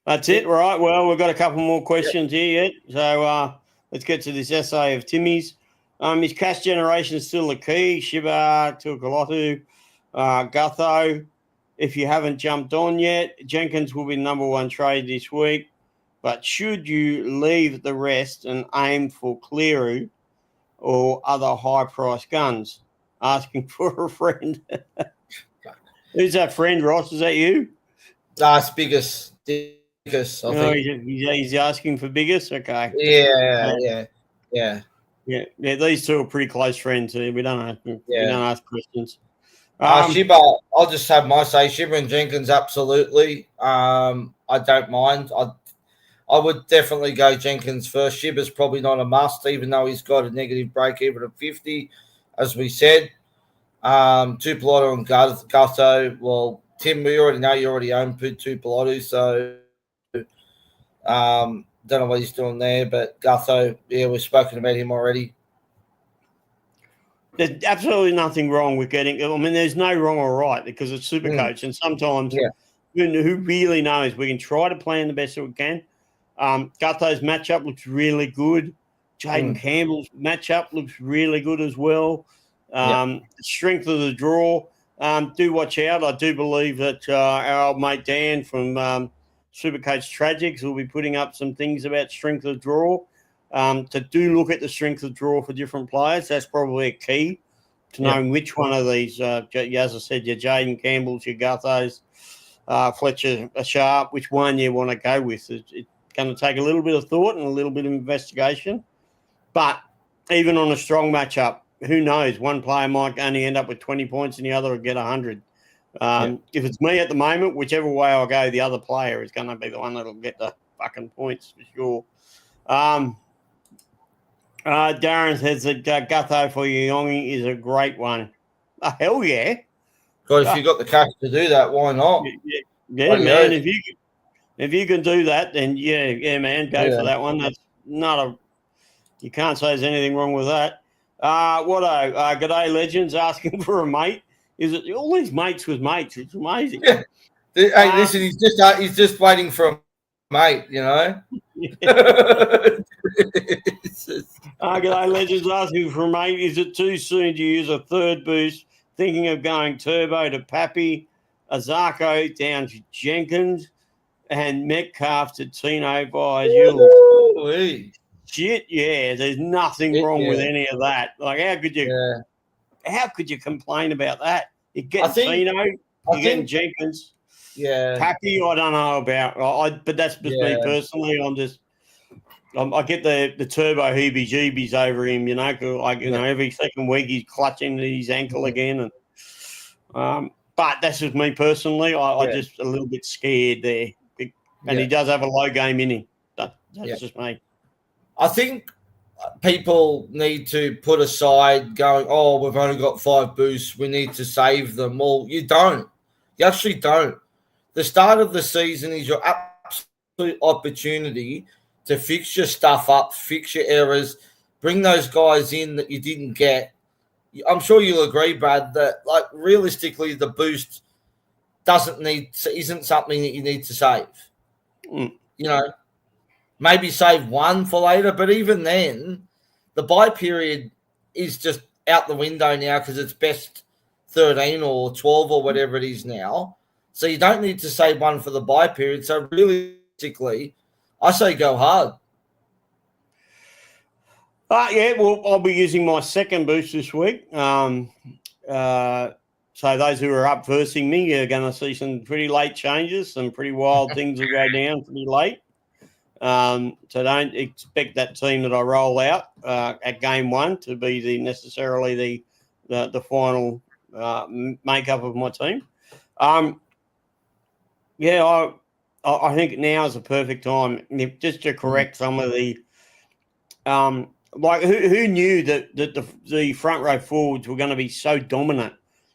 That's it. Right. Well, we've got a couple more questions here yet. So let's get to this essay of Timmy's. Is cash generation still the key? Shiba, Tuakalotu, Gutho. If you haven't jumped on yet, Jenkins will be number 1 trade this week. But should you leave the rest and aim for Cleary or other high-priced guns? Asking for a friend. Who's that friend, Ross? Is that you? It's Biggest. He's asking for Biggest? Okay. Yeah. These two are pretty close friends. We don't ask questions. Shibba, I'll just have my say. Shibba and Jenkins, absolutely. I don't mind. I would definitely go Jenkins first. Shibba's probably not a must, even though he's got a negative break even of 50, as we said. Tupilotu and Gutho. Well, Tim, we already know you already own Tupilotu, so don't know what he's doing there. But Gutho, yeah, we've spoken about him already. There's absolutely nothing wrong with getting. I mean, there's no wrong or right because it's Supercoach, and sometimes who really knows, we can try to plan the best that we can. Gutho's matchup looks really good. Jaden Campbell's matchup looks really good as well. Strength of the draw. Do watch out. I do believe that our old mate Dan from Supercoach Tragics will be putting up some things about strength of draw. To do look at the strength of draw for different players. That's probably a key to knowing which one of these, as I said, your Jaden Campbells, your Guthos, Fletcher Sharp, which one you want to go with. It's going to take a little bit of thought and a little bit of investigation. But even on a strong matchup, who knows? One player might only end up with 20 points and the other will get 100. If it's me at the moment, whichever way I go, the other player is going to be the one that will get the fucking points for sure. Darren says that Gutho for Yongi is a great one. Hell yeah. Because if you've got the cash to do that, why not? Yeah, man. If you can do that, then yeah, man, go for that one. That's not you can't say there's anything wrong with that. G'day legends asking for a mate. Is it all these mates with mates? It's amazing. Yeah. Hey, listen, he's just waiting for a mate, you know. G'day legends asking for a mate. Is it too soon to use a third boost? Thinking of going turbo to Pappy, Azarko down to Jenkins, and Metcalf to Tino by you. Shit, yeah. There's nothing wrong with any of that. Like, how could you complain about that? You're getting Tino, you're getting Jenkins. Yeah. Pappy, I don't know about. But that's just me personally. I get the turbo heebie-jeebies over him, you know. Know, every second week he's clutching his ankle again, and but that's just me personally. I just a little bit scared there, and he does have a low game in him. That's just me. I think people need to put aside going, oh, we've only got 5 boosts, we need to save them. Well, you don't. You actually don't. The start of the season is your absolute opportunity to fix your stuff up, fix your errors, bring those guys in that you didn't get. I'm sure you'll agree, Brad, that like realistically the boost isn't something that you need to save. You know, maybe save one for later, but even then, the buy period is just out the window now because it's best 13 or 12 or whatever it is now. So you don't need to save one for the buy period. So realistically, I say go hard. Well, I'll be using my second boost this week. So those who are up versing me are going to see some pretty late changes, some pretty wild things will go down pretty late. So don't expect that team that I roll out at game 1 to be necessarily the final makeup of my team. I think now is the perfect time just to correct some of the like who knew that the front row forwards were going to be so dominant.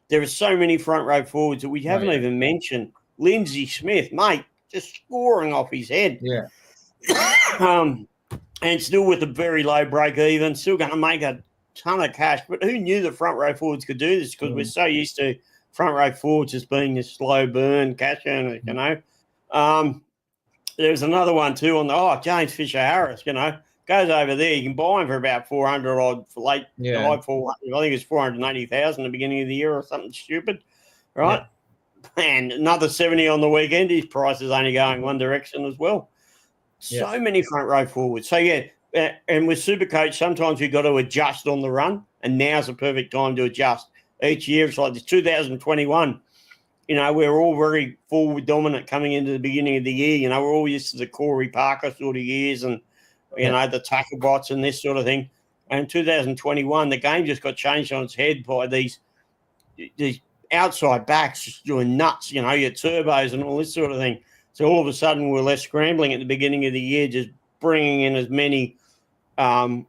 There are so many front row forwards that we haven't even mentioned. Lindsay Smith, mate, just scoring off his head. Yeah. And still with a very low break even, still going to make a ton of cash. But who knew the front row forwards could do this? Because we're so used to front row forwards as being this slow burn, cash earner, you know. There's another one too on James Fisher-Harris, you know, goes over there. You can buy him for about 400 odd for late. I think it's 480,000 at the beginning of the year or something stupid, right? Yeah. And another 70 on the weekend. His price is only going one direction as well. So many front row forwards. So, and with Supercoach, sometimes you've got to adjust on the run, and now's the perfect time to adjust. Each year, it's like this 2021, you know, we're all very forward dominant coming into the beginning of the year. You know, we're all used to the Corey Parker sort of years and, you know, the tackle bots and this sort of thing. And in 2021, the game just got changed on its head by these outside backs just doing nuts, you know, your turbos and all this sort of thing. So all of a sudden we're less scrambling at the beginning of the year, just bringing in as many of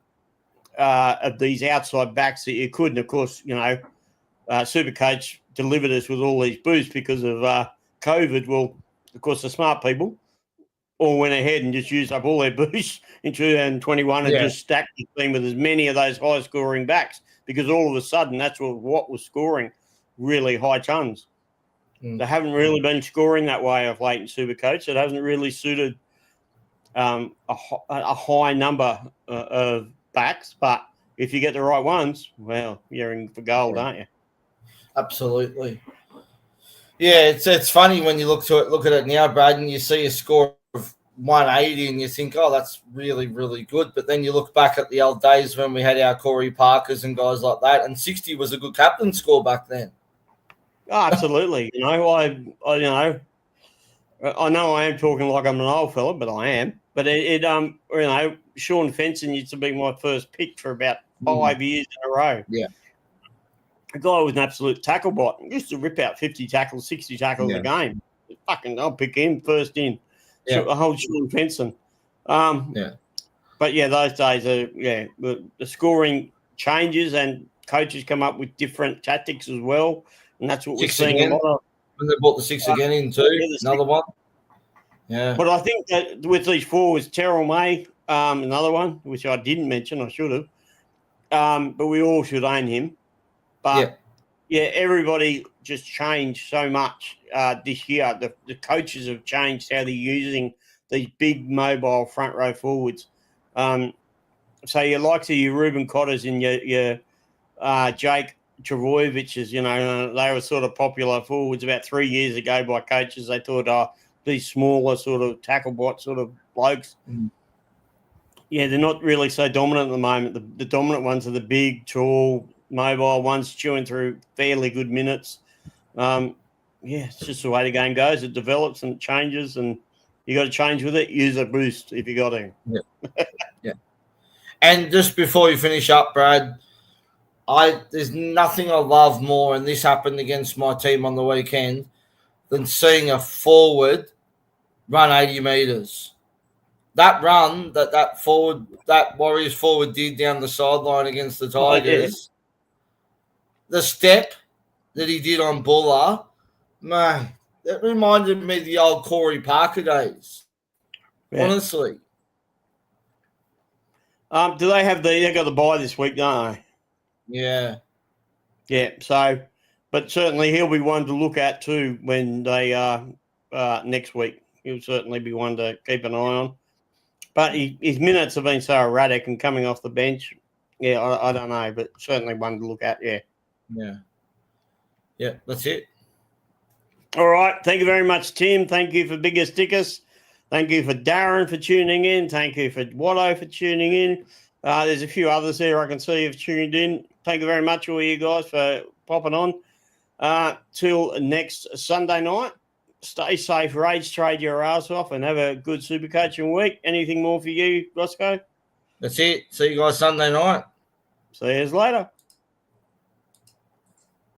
these outside backs that you could. And, of course, you know, Supercoach delivered us with all these boosts because of COVID. Well, of course, the smart people all went ahead and just used up all their boosts in 2021 and just stacked the team with as many of those high-scoring backs because all of a sudden that's what was scoring really high tons. They haven't really been scoring that way of late in Supercoach. It hasn't really suited a high number of backs, but if you get the right ones, well, you're in for gold, aren't you? Absolutely. Yeah, it's funny when you look at it now, Brad, and you see a score of 180 and you think, oh, that's really, really good. But then you look back at the old days when we had our Corey Parkers and guys like that, and 60 was a good captain score back then. Oh, absolutely. I know I am talking like I'm an old fella, but I am. But Sean Fenson used to be my first pick for about 5 years in a row. Yeah. The guy was an absolute tackle bot. He used to rip out 50 tackles, 60 tackles a game. I'll pick him first in. Yeah. The whole Sean Fenson. But yeah, those days the scoring changes and coaches come up with different tactics as well. And that's what we're seeing a lot of. When they brought the 6 again in too, another one. Yeah. But I think that with these forwards, Terrell May, another one, which I didn't mention, I should have. But we all should own him. But everybody just changed so much this year. The coaches have changed how they're using these big mobile front row forwards. So your likes of your Ruben Cotters and your Jake Travojeviches, they were sort of popular forwards about 3 years ago by coaches. They thought, these smaller sort of tackle bot sort of blokes. Yeah, they're not really so dominant at the moment. The dominant ones are the big, tall, mobile ones chewing through fairly good minutes. It's just the way the game goes. It develops and changes, and you got to change with it. Use a boost if you got to. Yeah. And just before you finish up, Brad, there's nothing I love more, and this happened against my team on the weekend, than seeing a forward run 80 metres. That run that Warriors forward did down the sideline against the Tigers, the step that he did on Buller, man, that reminded me of the old Corey Parker days. Yeah. Honestly. Do they have they got the bye this week, don't they? Yeah. Yeah, so, but certainly he'll be one to look at too when they next week. He'll certainly be one to keep an eye on. But his minutes have been so erratic and coming off the bench. Yeah, I don't know, but certainly one to look at, yeah. Yeah, that's it. All right. Thank you very much, Tim. Thank you for Bigger Stickers. Thank you for Darren for tuning in. Thank you for Watto for tuning in. There's a few others there I can see have tuned in. Thank you very much, all you guys, for popping on. Till next Sunday night. Stay safe, rage trade your ass off, and have a good Supercoaching week. Anything more for you, Rossco? That's it. See you guys Sunday night. See you later.